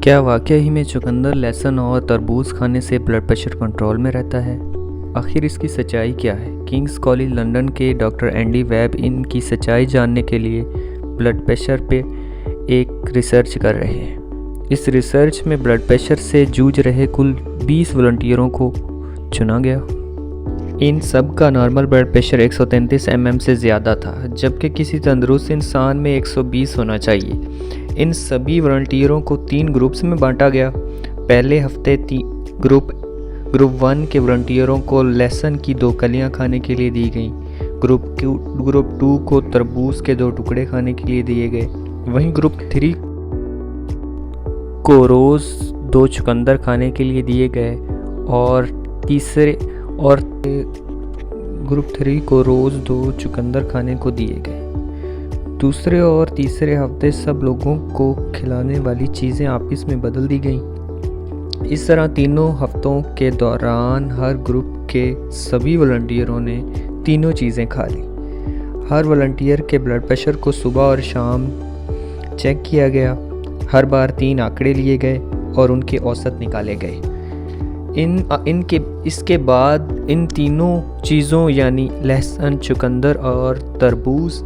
क्या वाकई ही में चुकंदर, लहसुन और तरबूज खाने से ब्लड प्रेशर कंट्रोल में रहता है? आखिर इसकी सच्चाई क्या है? किंग्स कॉलेज लंदन के डॉक्टर एंडी वेब इनकी सच्चाई जानने के लिए ब्लड प्रेशर पे एक रिसर्च कर रहे हैं। इस रिसर्च में ब्लड प्रेशर से जूझ रहे कुल 20 वॉलंटियरों को चुना गया। इन सब का नॉर्मल ब्लड प्रेशर 133 mm से ज़्यादा था, जबकि किसी तंदुरुस्त इंसान में 120 होना चाहिए। इन सभी वॉलंटियरों को 3 ग्रुप्स में बांटा गया। पहले हफ्ते ग्रुप 1 के वॉलंटियरों को लहसुन की 2 कलियां खाने के लिए दी गई। ग्रुप 2 को तरबूज के 2 टुकड़े खाने के लिए दिए गए। वहीं ग्रुप 3 को रोज़ 2 चुकंदर खाने के लिए दिए गए और ग्रुप 3 को रोज़ 2 चुकंदर खाने को दिए गए। दूसरे और तीसरे हफ्ते सब लोगों को खिलाने वाली चीज़ें आपस में बदल दी गईं। इस तरह तीनों हफ्तों के दौरान हर ग्रुप के सभी वॉलंटियरों ने तीनों चीज़ें खा ली। हर वॉलंटियर के ब्लड प्रेशर को सुबह और शाम चेक किया गया। हर बार 3 आंकड़े लिए गए और उनके औसत निकाले गए। इसके बाद इन तीनों चीज़ों यानी लहसुन, चुकंदर और तरबूज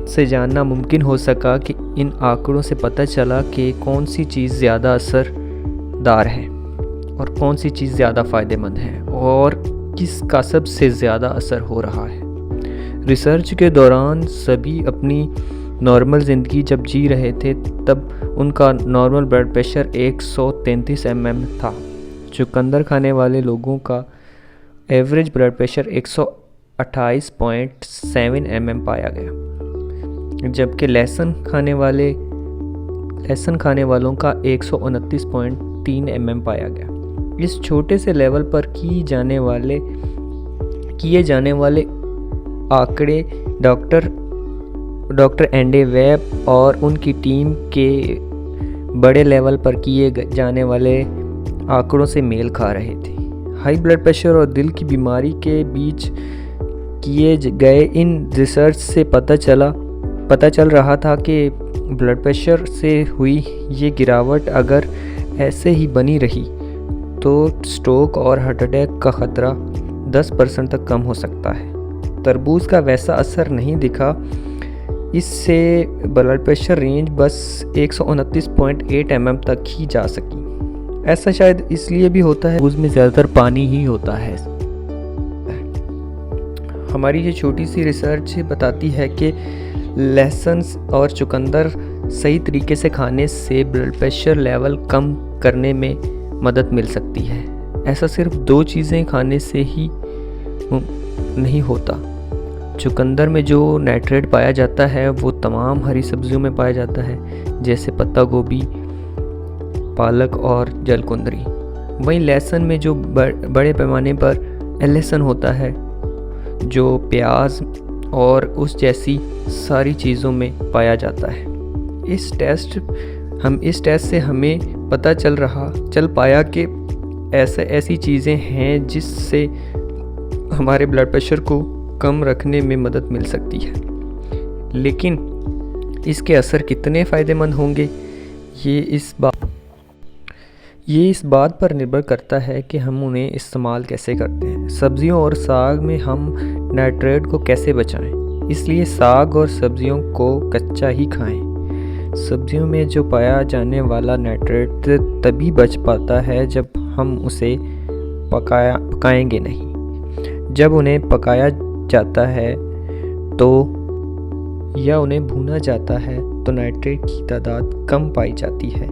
से जानना मुमकिन हो सका कि इन आंकड़ों से पता चला कि कौन सी चीज़ ज़्यादा असरदार है और कौन सी चीज़ ज़्यादा फ़ायदेमंद है और किसका सबसे ज़्यादा असर हो रहा है। रिसर्च के दौरान सभी अपनी नॉर्मल ज़िंदगी जब जी रहे थे तब उनका नॉर्मल ब्लड प्रेशर 133 mm था। चुकंदर खाने वाले लोगों का एवरेज ब्लड प्रेशर 128.7 mm पाया गया, जबकि लहसुन खाने वालों का 129.3 mm पाया गया। इस छोटे से लेवल पर किए जाने वाले आंकड़े डॉक्टर एंडी वेब और उनकी टीम के बड़े लेवल पर किए जाने वाले आंकड़ों से मेल खा रहे थे। हाई ब्लड प्रेशर और दिल की बीमारी के बीच किए गए इन रिसर्च से पता चल रहा था कि ब्लड प्रेशर से हुई ये गिरावट अगर ऐसे ही बनी रही तो स्ट्रोक और हार्ट अटैक का ख़तरा 10% तक कम हो सकता है। तरबूज का वैसा असर नहीं दिखा। इससे ब्लड प्रेशर रेंज बस 129.8 mm तक ही जा सकी। ऐसा शायद इसलिए भी होता है उसमें ज़्यादातर पानी ही होता है। हमारी ये छोटी सी रिसर्च बताती है कि लहसुन और चुकंदर सही तरीके से खाने से ब्लड प्रेशर लेवल कम करने में मदद मिल सकती है। ऐसा सिर्फ 2 चीज़ें खाने से ही नहीं होता। चुकंदर में जो नाइट्रेट पाया जाता है वो तमाम हरी सब्जियों में पाया जाता है, जैसे पत्ता गोभी, पालक और जलकुंदरी। वहीं लहसुन में जो बड़े पैमाने पर लहसुन होता है, जो प्याज और उस जैसी सारी चीज़ों में पाया जाता है। इस टेस्ट से हमें पता चल पाया कि ऐसी चीज़ें हैं जिससे हमारे ब्लड प्रेशर को कम रखने में मदद मिल सकती है। लेकिन इसके असर कितने फ़ायदेमंद होंगे ये इस बात पर निर्भर करता है कि हम उन्हें इस्तेमाल कैसे करते हैं। सब्जियों और साग में हम नाइट्रेट को कैसे बचाएं, इसलिए साग और सब्जियों को कच्चा ही खाएं। सब्जियों में जो पाया जाने वाला नाइट्रेट तभी बच पाता है जब हम उसे पकाएंगे नहीं। जब उन्हें पकाया जाता है या उन्हें भूना जाता है तो नाइट्रेट की तादाद कम पाई जाती है।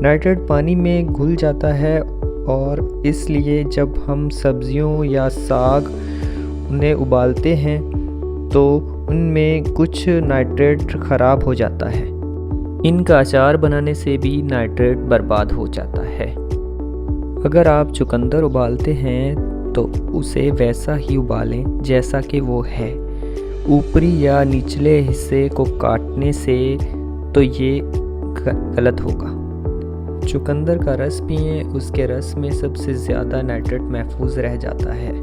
नाइट्रेट पानी में घुल जाता है और इसलिए जब हम सब्जियों या साग उन्हें उबालते हैं तो उनमें कुछ नाइट्रेट ख़राब हो जाता है। इनका अचार बनाने से भी नाइट्रेट बर्बाद हो जाता है। अगर आप चुकंदर उबालते हैं तो उसे वैसा ही उबालें जैसा कि वो है। ऊपरी या निचले हिस्से को काटने से तो ये गलत होगा। चुकंदर का रस पिएं, उसके रस में सबसे ज़्यादा नाइट्रेट महफूज रह जाता है।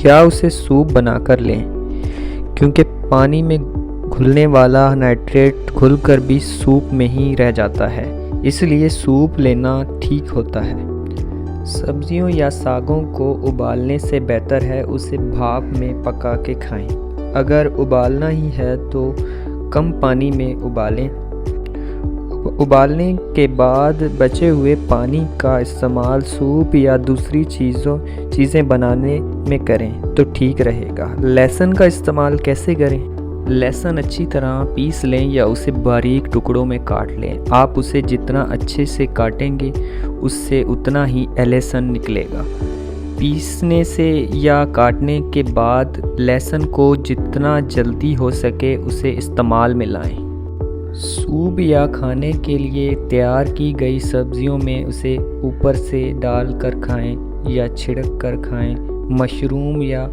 या उसे सूप बनाकर लें, क्योंकि पानी में घुलने वाला नाइट्रेट घुलकर भी सूप में ही रह जाता है, इसलिए सूप लेना ठीक होता है। सब्जियों या सागों को उबालने से बेहतर है उसे भाप में पका के खाएं। अगर उबालना ही है तो कम पानी में उबालें। उबालने के बाद बचे हुए पानी का इस्तेमाल सूप या दूसरी चीज़ें बनाने में करें तो ठीक रहेगा। लहसुन का इस्तेमाल कैसे करें? लहसुन अच्छी तरह पीस लें या उसे बारीक टुकड़ों में काट लें। आप उसे जितना अच्छे से काटेंगे उससे उतना ही लहसुन निकलेगा। पीसने से या काटने के बाद लहसुन को जितना जल्दी हो सके उसे इस्तेमाल में लाएं। सूप या खाने के लिए तैयार की गई सब्जियों में उसे ऊपर से डाल कर खाएं या छिड़क कर खाएं। मशरूम या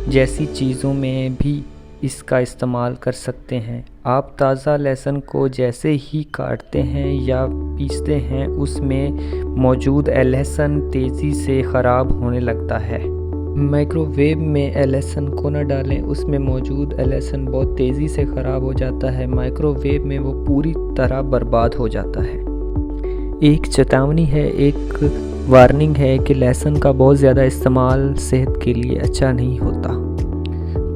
जैसी चीज़ों में भी इसका इस्तेमाल कर सकते हैं। आप ताज़ा लहसुन को जैसे ही काटते हैं या पीसते हैं उसमें मौजूद लहसुन तेज़ी से ख़राब होने लगता है। माइक्रोवेव में लहसुन को न डालें, उसमें मौजूद लहसुन बहुत तेज़ी से ख़राब हो जाता है। माइक्रोवेव में वो पूरी तरह बर्बाद हो जाता है। एक चेतावनी है, एक वार्निंग है कि लहसुन का बहुत ज़्यादा इस्तेमाल सेहत के लिए अच्छा नहीं होता।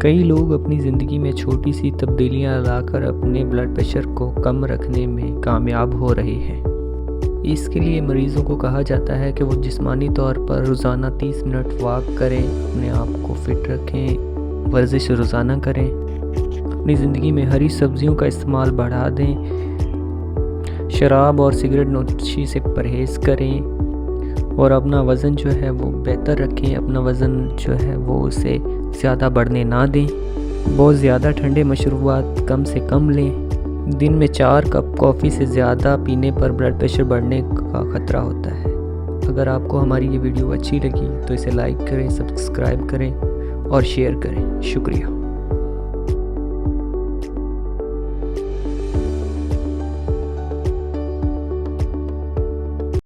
कई लोग अपनी ज़िंदगी में छोटी सी तब्दीलियां लाकर अपने ब्लड प्रेशर को कम रखने में कामयाब हो रहे हैं। इसके लिए मरीज़ों को कहा जाता है कि वो जिस्मानी तौर पर रोज़ाना 30 मिनट वॉक करें, अपने आप को फिट रखें, वर्जिश रोज़ाना करें, अपनी ज़िंदगी में हरी सब्जियों का इस्तेमाल बढ़ा दें, शराब और सिगरेट नोशी से परहेज़ करें और अपना वज़न जो है वो बेहतर रखें। अपना वज़न जो है वो उसे ज़्यादा बढ़ने ना दें। बहुत ज़्यादा ठंडे मशरूबात कम से कम लें। दिन में 4 कप कॉफ़ी से ज़्यादा पीने पर ब्लड प्रेशर बढ़ने का ख़तरा होता है। अगर आपको हमारी ये वीडियो अच्छी लगी तो इसे लाइक करें, सब्सक्राइब करें और शेयर करें। शुक्रिया।